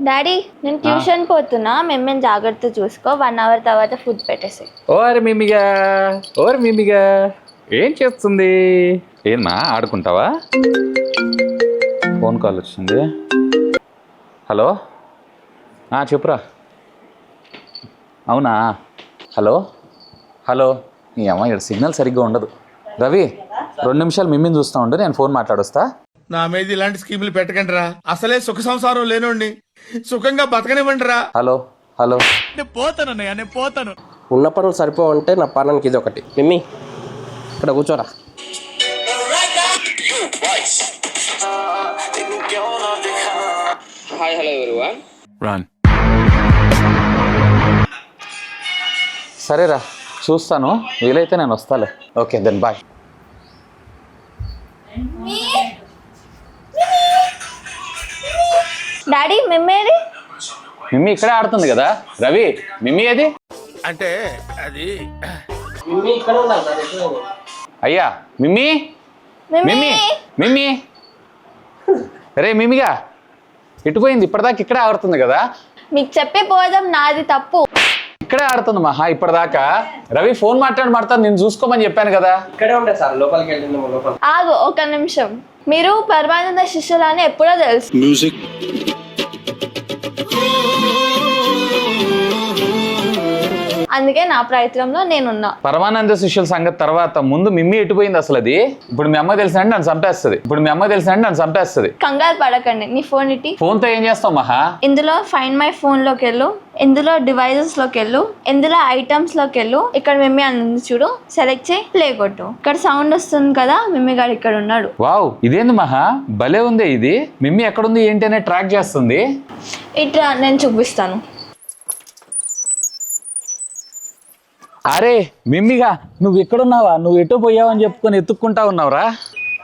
Daddy నేను tuition పోతున్నా మేము జాగ్రత్త చూసుకో 1 అవర్ తర్వాత ఫుడ్ పెట్టేసి. ఓరి మిమిగా ఏం చేస్తుంది? ఏమా ఆడుకుంటావా? ఫోన్ కాల్ వచ్చింది. హలో చెప్పురా. అవునా? హలో హలో నీ అమ్మ ఇక్కడ సిగ్నల్ సరిగ్గా ఉండదు. రవి 2 నిమిషాలు మిమ్మల్ని చూస్తూ ఉండు, నేను ఫోన్ మాట్లాడొస్తా. నా మీద ఇలాంటి స్కీములు పెట్టకండి రా. అసలే సుఖ సంసారం లేనోండి, సుఖంగా బతకనివ్వండి రా. హలో హలో నేను పోతాను. ఉన్న పనులు సరిపోవంటే నా పానానికి ఇది ఒకటి. మిమ్మీ ఇక్కడ కూర్చోరా. Hi hello everyone. సరేరా చూస్తాను, వీలైతే నేను వస్తాలే. Okay then bye. డాడీ మిమ్మేది? మిమ్మీ ఇక్కడే ఆడుతుంది కదా. రవి మిమ్మీ ఏది? అంటే అది మిమ్మీ ఇక్కడ ఉండాలి. అయ్యా మిమ్మీ మిమ్మీ మిమ్మీ రే మిమ్మిగా ఎటుపోయింది? ఇప్పటిదాకా ఇక్కడే ఆడుతుంది కదా. మీకు చెప్పి పోదాం నాది తప్పు. ఇక్కడే ఆడుతుంది మహా ఇప్పటిదాకా. రవి ఫోన్ మాట్లాడతా నేను చూసుకోమని చెప్పాను కదా. ఇక్కడే ఉండే సార్, లోపలికి వెళ్ళిందేమో. లోపల ఆగు ఒక నిమిషం. మీరు పరమానంద శిష్యులు అని ఎప్పుడో తెలుసు. అందుకే నా ప్రయత్నంలో నేనున్నా. పరమానంద శిష్యుల సంగతి తర్వాత ముందు మిమ్మీ ఎటుపోయింది అసలు? అది ఇప్పుడు మీ అమ్మ తెలిసినట్టు నన్ను చంపేస్తుంది. కంగారు పడకండి. నీ ఫోన్ ఇటీ. ఫోన్ తో ఏం చేస్తావు మహా? ఇందులో ఫైండ్ మై ఫోన్ లోకి వెళ్ళు, ఇందులో డివైజెస్ లోకి వెళ్ళు, ఇందులో ఐటమ్స్ లోకి వెళ్ళు. ఇక్కడ మిమ్మీ అని ఉంది చూడు, సెలెక్ట్ చేయి, ప్లే కొట్టు. ఇక్కడ సౌండ్ వస్తుంది కదా, మిమ్మీ గారు ఇక్కడ ఉన్నాడు. వావ్ ఇదేంది మహా, భలే ఉంది ఇది. మిమ్మీ ఎక్కడుంది ఏంటి అనే ట్రాక్ చేస్తుంది. ఇట్లా నేను చూపిస్తాను. అరే మిమ్మిగా నువ్వు ఎక్కడున్నావా? నువ్వు ఎటో పోయావని చెప్పుకొని ఎత్తుక్కుంటా ఉన్నావురా.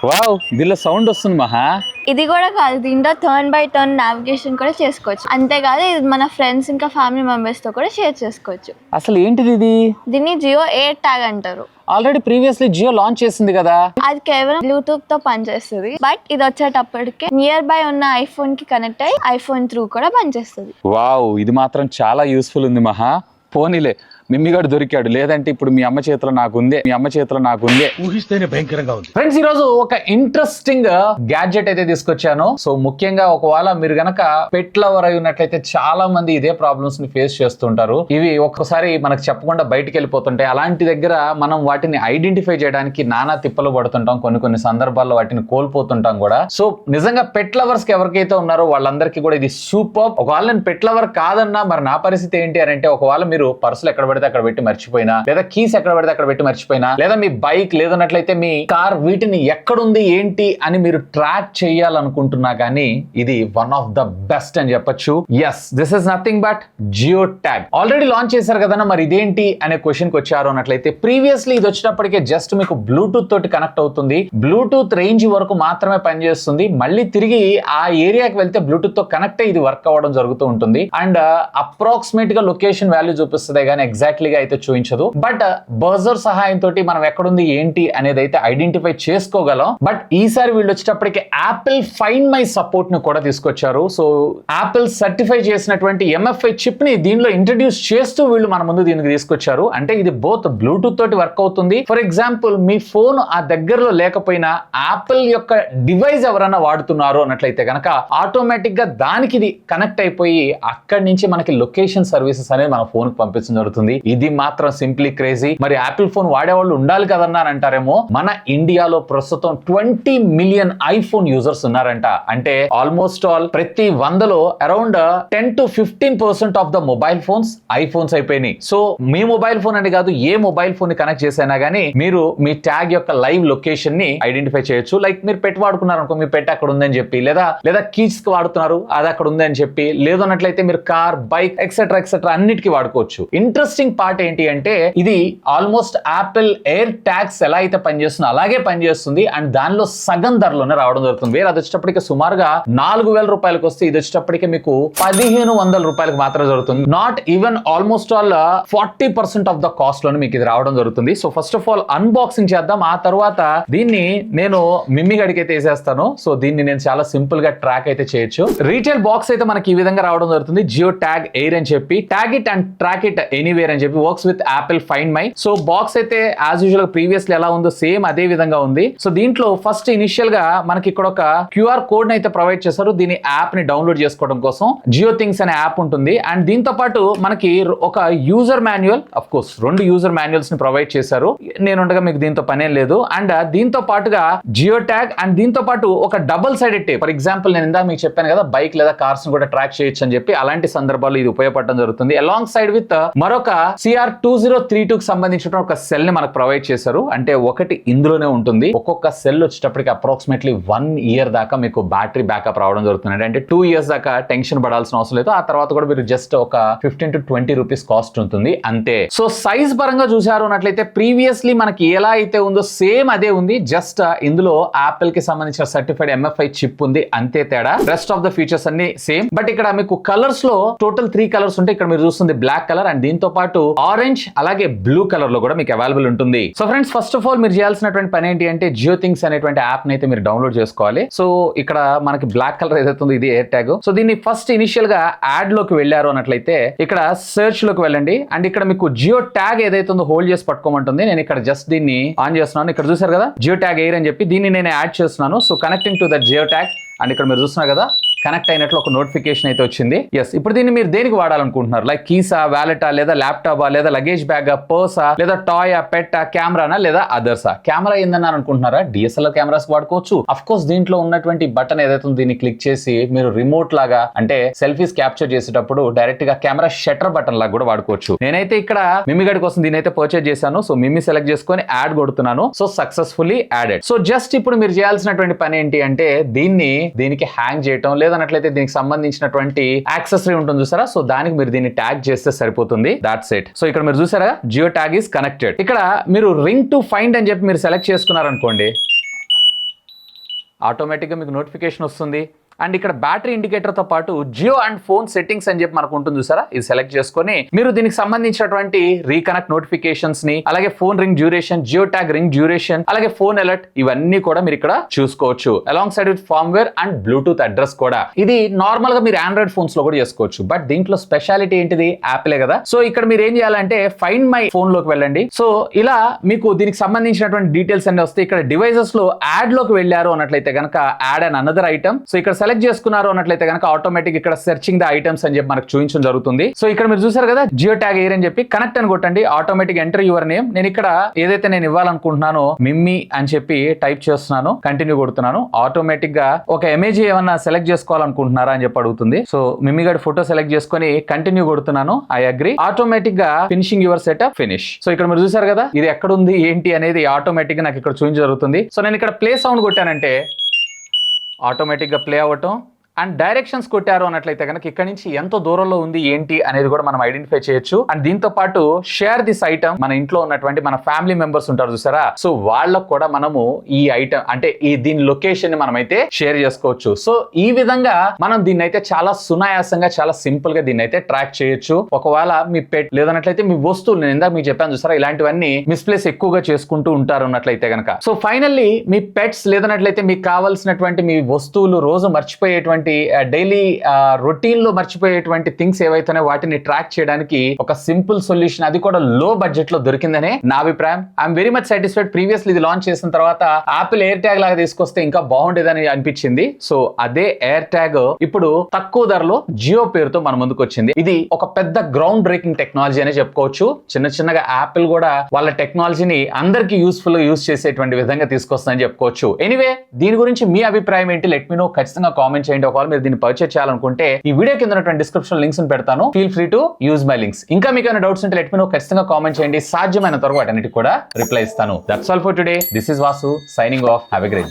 వావ్ దీనిలో సౌండ్ వస్తుంది మహా. ఇది కూడా కాదు, దీంట్లో టర్న్ బై టర్న్ నావిగేషన్ కూడా చేసుకోవచ్చు. అంతేకాదు ఇది మన ఫ్రెండ్స్ ఇంకా ఫ్యామిలీ మెంబర్స్ తో కూడా షేర్ చేసుకోవచ్చు. అసలు ఏంటిది ఇది? దీన్ని జియో ఎయిర్ ట్యాగ్ అంటారు. ఆల్రెడీ ప్రీవియస్లీ జియో లాంచ్ చేసింది కదా. అది కేవలం బ్లూటూత్ తో పనిచేస్తుంది. బట్ ఇది వచ్చేటప్పటికే నియర్ బై ఉన్న ఐఫోన్ కి కనెక్ట్ అయ్యి ఐఫోన్ త్రూ కూడా పనిచేస్తుంది. వావ్ ఇది మాత్రం చాలా యూస్ఫుల్ ఉంది మహా. పోనీలే మిమ్మిగాడు దొరికాడు, లేదంటే ఇప్పుడు మీ అమ్మ చేతిలో నాకుందే. ఊహిస్తేనే భయంకరంగా ఉంది. ఫ్రెండ్స్ ఈ రోజు ఒక ఇంట్రెస్టింగ్ గ్యాడ్జెట్ అయితే తీసుకొచ్చాను. సో ముఖ్యంగా ఒకవేళ మీరు గనక పెట్ లవర్ అయి ఉన్నట్లయితే చాలా మంది ఇదే ప్రాబ్లమ్స్ ని ఫేస్ చేస్తుంటారు. ఇవి ఒక్కసారి మనకు చెప్పకుండా బయటికి వెళ్ళిపోతుంటాయి. అలాంటి దగ్గర మనం వాటిని ఐడెంటిఫై చేయడానికి నానా తిప్పలు పడుతుంటాం. కొన్ని సందర్భాల్లో వాటిని కోల్పోతుంటాం కూడా. సో నిజంగా పెట్ లవర్స్ కి ఎవరికైతే ఉన్నారో వాళ్ళందరికీ కూడా ఇది సూపర్. ఒకవేళ నేను పెట్ లవర్ కాదన్నా మరి నా పరిస్థితి ఏంటి అని అంటే, ఒకవేళ మీరు పర్సులు ఎక్కడ అక్కడ పెట్టి మర్చిపోయినా, లేదా కీస్ ఎక్కడ పడితే అక్కడ పెట్టి మర్చిపోయినా, లేదా మీ బైక్ లేదన్నట్లయితే మీ కార్, వీటిని ఎక్కడుంది ఏంటి అని మీరు ట్రాక్ చేయాలనుకుంటున్నా కానీ ఇది వన్ ఆఫ్ ద బెస్ట్ అని చెప్పొచ్చు. Yes this is nothing but Jio tag. Already launch చేశారు కదా, మరి ఇదేంటి అనే క్వశ్చన్ కి వచ్చారు అన్నట్లయితే, ప్రీవియస్లీ ఇది వచ్చినప్పటికే జస్ట్ మీకు బ్లూటూత్ తోటి కనెక్ట్ అవుతుంది. బ్లూటూత్ రేంజ్ వరకు మాత్రమే పనిచేస్తుంది. మళ్ళీ తిరిగి ఆ ఏరియాకి వెళ్తే బ్లూటూత్ తో కనెక్ట్ అయ్యి ఇది వర్క్ అవ్వడం జరుగుతూ ఉంటుంది. అండ్ అప్రాక్సిమేట్ గా లొకేషన్ వాల్యూ చూపిస్తుంది కానీ ఎగ్జాక్ట్లీగా అయితే చూపించదు. బట్ బజర్ సహాయంతో మనం ఎక్కడుంది ఏంటి అనేది అయితే ఐడెంటిఫై చేసుకోగలం. బట్ ఈసారి వీళ్ళు వచ్చేటప్పటికి యాపిల్ ఫైండ్ మై సపోర్ట్ ని కూడా తీసుకొచ్చారు. సో యాపిల్ సర్టిఫై చేసినటువంటి MFI చిప్ ని దీనిలో ఇంట్రడ్యూస్ చేస్తూ వీళ్ళు మన ముందు దీనికి తీసుకొచ్చారు. అంటే ఇది బోత్ బ్లూటూత్ తోటి వర్క్ అవుతుంది. ఫర్ ఎగ్జాంపుల్ మీ ఫోన్ ఆ దగ్గరలో లేకపోయినా యాపిల్ యొక్క డివైస్ ఎవరైనా వాడుతున్నారు అన్నట్లయితే కనుక ఆటోమేటిక్ గా దానికి ఇది కనెక్ట్ అయిపోయి అక్కడి నుంచి మనకి లొకేషన్ సర్వీసెస్ అనేది మన ఫోన్ కి పంపించడం జరుగుతుంది. ఇది మాత్రం సింప్లీ క్రేజీ. మరి యాపిల్ ఫోన్ వాడేవాళ్ళు ఉండాలి కదన్నా అంటారేమో. మన ఇండియాలో ప్రస్తుతం 20 మిలియన్ ఐఫోన్ యూజర్స్ ఉన్నారంట. అంటే ఆల్మోస్ట్ ఆల్ ప్రతి 100లో around 10 to 15% of the mobile phones iPhones అయిపోయినాయి. సో మీ మొబైల్ ఫోన్ అని కాదు, ఏ మొబైల్ ఫోన్ ని కనెక్ట్ చేసైనా గానీ మీరు మీ ట్యాగ్ యొక్క లైవ్ లొకేషన్ ని ఐడెంటిఫై చేయొచ్చు. లైక్ మీరు పెట్ వాడుకున్నారు అనుకో, మీ పెట్ అక్కడ ఉందని చెప్పి, లేదా కీస్ కి వాడుతున్నారు అది అక్కడ ఉంది అని చెప్పి, లేదన్నట్లయితే మీరు కార్, బైక్ ఎక్సెట్రా అన్నిటికీ వాడుకోవచ్చు. ఇంట్రెస్టింగ్ ఇంట్రెస్టింగ్ పార్ట్ ఏంటి అంటే ఇది ఆల్మోస్ట్ యాపిల్ ఎయిర్ ట్యాగ్స్ ఎలా అయితే పనిచేస్తుందో అలాగే పనిచేస్తుంది అండ్ దానిలో సగం ధరలోనే రావడం జరుగుతుంది. వేరే అది వచ్చేటప్పటికి సుమారుగా 4,000 రూపాయలకు వస్తే ఇది వచ్చేటప్పటికి మీకు 1,500 రూపాయలకు మాత్రమే జరుగుతుంది. Not even almost all 40% of the cost లోనే మీకు ఇది రావడం జరుగుతుంది. So first of all unboxing చేద్దాం, ఆ తర్వాత దీన్ని నేను మిమ్మి గడికి అయితే వేసేస్తాను. సో దీన్ని నేను చాలా సింపుల్ గా ట్రాక్ అయితే చేయొచ్చు. రీటైల్ బాక్స్ అయితే మనకి ఈ విధంగా రావడం జరుగుతుంది. జియో ట్యాగ్ ఎయిర్ అని చెప్పి tag it and track it anywhere అని చెప్పి works with Apple find my. So box అయితే యాజ్ యూజువల్ ప్రీవియస్లీ ఎలా ఉందో సేమ్ అదే విధంగా ఉంది. సో దీంట్లో ఫస్ట్ ఇనిషియల్ గా మనకి ఇక్కడ ఒక క్యూఆర్ కోడ్ అయితే ప్రొవైడ్ చేశారు. దీని యాప్ ని డౌన్లోడ్ చేసుకోవడం కోసం జియో థింగ్స్ అనే యాప్ ఉంటుంది. అండ్ దీంతో పాటు మనకి ఒక user manual, of course 2 user manuals ని ప్రొవైడ్ చేశారు. నేనుండగా మీకు దీంతో పనేం లేదు. అండ్ దీంతో పాటుగా జియో ట్యాగ్ అండ్ దీంతో పాటు ఒక double sided tape. For example నేను ఇందాక మీకు చెప్పాను కదా బైక్ లేదా కార్స్ ని కూడా ట్రాక్ చేయొచ్చు అని చెప్పి, అలాంటి సందర్భాల్లో ఇది ఉపయోగపడడం జరుగుతుంది. అలాంగ్ సైడ్ విత్ మరొక CR2032 కి సంబంధించిన ఒక సెల్ ని మనకు ప్రొవైడ్ చేశారు. అంటే ఒకటి ఇందులోనే ఉంటుంది. ఒక్కొక్క సెల్ వచ్చేటప్పటికి అప్రాక్సిమేట్లీ 1 ఇయర్ దాకా మీకు బ్యాటరీ బ్యాకప్ రావడం జరుగుతుంది. అంటే 2 ఇయర్స్ దాకా టెన్షన్ పడాల్సిన అవసరం లేదు. ఆ తర్వాత కూడా మీరు జస్ట్ ఒక 15 to 20 రూపీస్ కాస్ట్ ఉంటుంది అంతే. సో సైజ్ పరంగా చూసారు అన్నట్లయితే ప్రీవియస్లీ మనకి ఎలా అయితే ఉందో సేమ్ అదే ఉంది. జస్ట్ ఇందులో యాపిల్ కి సంబంధించిన సర్టిఫైడ్ MFI చిప్ ఉంది అంతే తేడా. రెస్ట్ ఆఫ్ ద ఫీచర్స్ అన్ని సేమ్. బట్ ఇక్కడ మీకు కలర్స్ లో టోటల్ 3 కలర్స్ ఉంటాయి. ఇక్కడ మీరు చూస్తుంది బ్లాక్ కలర్ అండ్ దీంతో పాటు ఆరెంజ్ అలాగే బ్లూ కలర్ లో కూడా మీకు అవైలబుల్ ఉంటుంది. So friends first of all మీరు చేయాల్సినటువంటి పని ఏంటి అంటే జియో థింగ్స్ అనేటువంటి యాప్ ని అయితే మీరు డౌన్లోడ్ చేసుకోవాలి. సో ఇక్కడ మనకి బ్లాక్ కలర్ ఏదైతే ఉందో ఇది ఎయిర్ ట్యాగ్. సో దీన్ని ఫస్ట్ ఇనిషియల్ గా యాడ్ లోకి వెళ్ళారు అన్నట్లయితే ఇక్కడ సెర్చ్ లోకి వెళ్ళండి అండ్ ఇక్కడ మీకు జియో ట్యాగ్ ఏదైతే ఉందో హోల్డ్ చేసి పట్టుకోమంటుంది. నేను ఇక్కడ జస్ట్ దీన్ని ఆన్ చేస్తున్నాను. ఇక్కడ చూసారు కదా జియో ట్యాగ్ ఎయిర్ అని చెప్పి దీన్ని నేను యాడ్ చేస్తున్నాను. So connecting to the geo tag and ఇక్కడ మీరు చూస్తున్నారు కదా కనెక్ట్ అయినట్లు ఒక నోటిఫికేషన్ అయితే వచ్చింది. ఎస్, ఇప్పుడు దీన్ని మీరు దేనికి వాడాలనుకుంటున్నారు? లైక్ కీసా, వ్యాలెటా, లేదా ల్యాప్టాపా, లేదా లగేజ్ బ్యాగా, పర్సా, లేదా టాయా, పెట్టా, కెమెరానా, లేదా అదర్సా? కెమెరా ఏందన్నారు అనుకుంటున్నారా? DSLR కెమెరాస్ వాడుకోవచ్చు. అఫ్ కోర్స్ దీంట్లో ఉన్నటువంటి బటన్ ఏదైతే ఉందో దీన్ని క్లిక్ చేసి మీరు రిమోట్ లాగా అంటే సెల్ఫీస్ క్యాప్చర్ చేసేటప్పుడు డైరెక్ట్ గా కెమెరా షట్టర్ బటన్ లాగా కూడా వాడుకోవచ్చు. నేనైతే ఇక్కడ మిమ్మి గడి కోసం దీని అయితే పర్చేజ్ చేశాను. సో మిమ్మి సెలెక్ట్ చేసుకొని యాడ్ కొడుతున్నాను. So successfully added. So just ఇప్పుడు మీరు చేయాల్సినటువంటి పని ఏంటి అంటే దీనికి హ్యాంగ్ చేయటం లేదన్నట్లయితే దీనికి సంబంధించినటువంటి యాక్సెసరీ ఉంటుంది చూసారా, సో దానికి మీరు దీన్ని ట్యాగ్ చేస్తే సరిపోతుంది. That's it. సో ఇక్కడ మీరు చూసారా జియో ట్యాగ్ ఈస్ కనెక్టెడ్. ఇక్కడ మీరు రింగ్ టు ఫైండ్ అని చెప్పి మీరు సెలెక్ట్ చేసుకున్నారనుకోండి ఆటోమేటిక్గా మీకు నోటిఫికేషన్ వస్తుంది. అండ్ ఇక్కడ బ్యాటరీ ఇండికేటర్ తో పాటు జియో అండ్ ఫోన్ సెట్టింగ్స్ అని చెప్పి మనకు ఉంటుంది చూసారా, ఇది సెలెక్ట్ చేసుకొని మీరు దీనికి సంబంధించినటువంటి రీకనెక్ట్ నోటిఫికేషన్స్ ని అలాగే phone ring duration, geo tag ring duration, అలాగే ఫోన్ అలర్ట్ ఇవన్నీ కూడా మీరు ఇక్కడ చూసుకోవచ్చు. Alongside with firmware and Bluetooth address కూడా. ఇది నార్మల్ గా మీరు ఆండ్రాయిడ్ ఫోన్స్ లో కూడా చేసుకోవచ్చు. బట్ దీంట్లో స్పెషాలిటీ ఏంటిది? యాపిలే కదా. సో ఇక్కడ మీరు ఏం చేయాలంటే ఫైండ్ మై ఫోన్ లోకి వెళ్ళండి. సో ఇలా మీకు దీనికి సంబంధించినటువంటి డీటెయిల్స్ అన్ని వస్తాయి. ఇక్కడ డివైసెస్ లో యాడ్ లోకి వెళ్ళారు అన్నట్లయితే కనుక add and another item. So ఇక్కడ సెలెక్ట్ చేసుకున్నారు అన్నట్లయితే కనుక ఆటోమేటిక్ ఇక్కడ సెర్చింగ్ ద ఐటమ్స్ అని చెప్పి మనకు చూపించడం జరుగుతుంది. సో ఇక్కడ మీరు చూసారు కదా జియో ట్యాగ్ ఎయిర్ అని చెప్పి కనెక్ట్ అని కొట్టండి. Automatic enter your name. నేను ఇక్కడ ఏదైతే నేను ఇవ్వాలనుకుంటున్నానో మిమ్మి అని చెప్పి టైప్ చేస్తున్నాను, కంటిన్యూ కొడుతున్నాను. ఆటోమేటిక్ గా ఒక ఇమేజ్ ఏమన్నా సెలెక్ట్ చేసుకోవాలనుకుంటున్నారా అని చెప్పి అడుగుతుంది. సో మిమ్మి గడి ఫోటో సెలెక్ట్ చేసుకొని కంటిన్యూ కొడుతున్నాను. I agree. ఆటోమేటిక్ గా finishing your setup finish. So ఇక్కడ మీరు చూసారు కదా ఇది ఎక్కడ ఉంది ఏంటి అనేది ఆటోమేటిక్ గా నాకు ఇక్కడ చూపించడం జరుగుతుంది. సో నేను ఇక్కడ ప్లే సౌండ్ కొట్టానంటే ఆటోమేటిక్ గా ప్లే అవ్వటం అండ్ డైరెక్షన్స్ కొట్టారు అన్నట్లయితే కనుక ఇక్కడ నుంచి ఎంత దూరంలో ఉంది ఏంటి అనేది కూడా మనం ఐడెంటిఫై చేయొచ్చు. అండ్ దీంతో పాటు షేర్ దిస్ ఐటమ్, మన ఇంట్లో ఉన్నటువంటి మన ఫ్యామిలీ మెంబర్స్ ఉంటారు చూసారా, సో వాళ్ళకు కూడా మనము ఈ ఐటమ్ అంటే దీని లొకేషన్ ని మనమైతే షేర్ చేసుకోవచ్చు. సో ఈ విధంగా మనం దీన్ని అయితే చాలా సునాయాసంగా చాలా సింపుల్ గా దీన్ని అయితే ట్రాక్ చేయొచ్చు. ఒకవేళ మీ పెట్ లేదన్నట్లయితే మీ వస్తువులు, నేను ఇందాక మీకు చెప్పాను చూసారా ఇలాంటివన్నీ మిస్ప్లేస్ ఎక్కువగా చేసుకుంటూ ఉంటారు అన్నట్లయితే కనుక. సో ఫైనల్లీ మీ పెట్స్ లేదన్నట్లయితే మీకు కావాల్సినటువంటి మీ వస్తువులు రోజు మర్చిపోయేటువంటి డైలీ రొటీన్ లో మర్చిపోయేటువంటి థింగ్స్ ఏవైతున్నాయో వాటిని ట్రాక్ చేయడానికి ఒక సింపుల్ సొల్యూషన్, అది కూడా లో బడ్జెట్ లో దొరికిందనే నా అభిప్రాయం. I'm very much satisfied. Previously ఇది లాంచ్ చేసిన తర్వాత యాపిల్ ఎయిర్ ట్యాగ్ లాగా తీసుకొస్తే ఇంకా బాగుండేదని అనిపించింది. సో అదే ఎయిర్ ట్యాగ్ ఇప్పుడు తక్కువ ధరలో జియో పేరుతో మన ముందుకు వచ్చింది. ఇది ఒక పెద్ద గ్రౌండ్ బ్రేకింగ్ టెక్నాలజీ అనే చెప్పుకోవచ్చు. చిన్నగా యాపిల్ కూడా వాళ్ళ టెక్నాలజీని అందరికి యూస్ఫుల్ గా యూస్ చేసేటువంటి విధంగా తీసుకొస్తుందని చెప్పుకోవచ్చు. ఎనీవే దీని గురించి మీ అభిప్రాయం ఏంటి? Let me know. ఖచ్చితంగా కామెంట్ చేయండి. మీరు దీన్ని పర్చేజ్ చేయాలనుకుంటే ఈ వీడియో కింద ఉన్నటువంటి డిస్క్రిప్షన్ లింక్స్ పెడతాను. Feel free to use my links. ఇంకా మీకు ఏమైనా డౌట్స్ ఉంటే లెట్ మీ నో. ఖచ్చితంగా కామెంట్ చేయండి. సాధ్యమైన త్వరగా వాటన్నిటికి కూడా రిప్లై ఇస్తాను. That's all for today. This is Vasu signing off. Have a great day.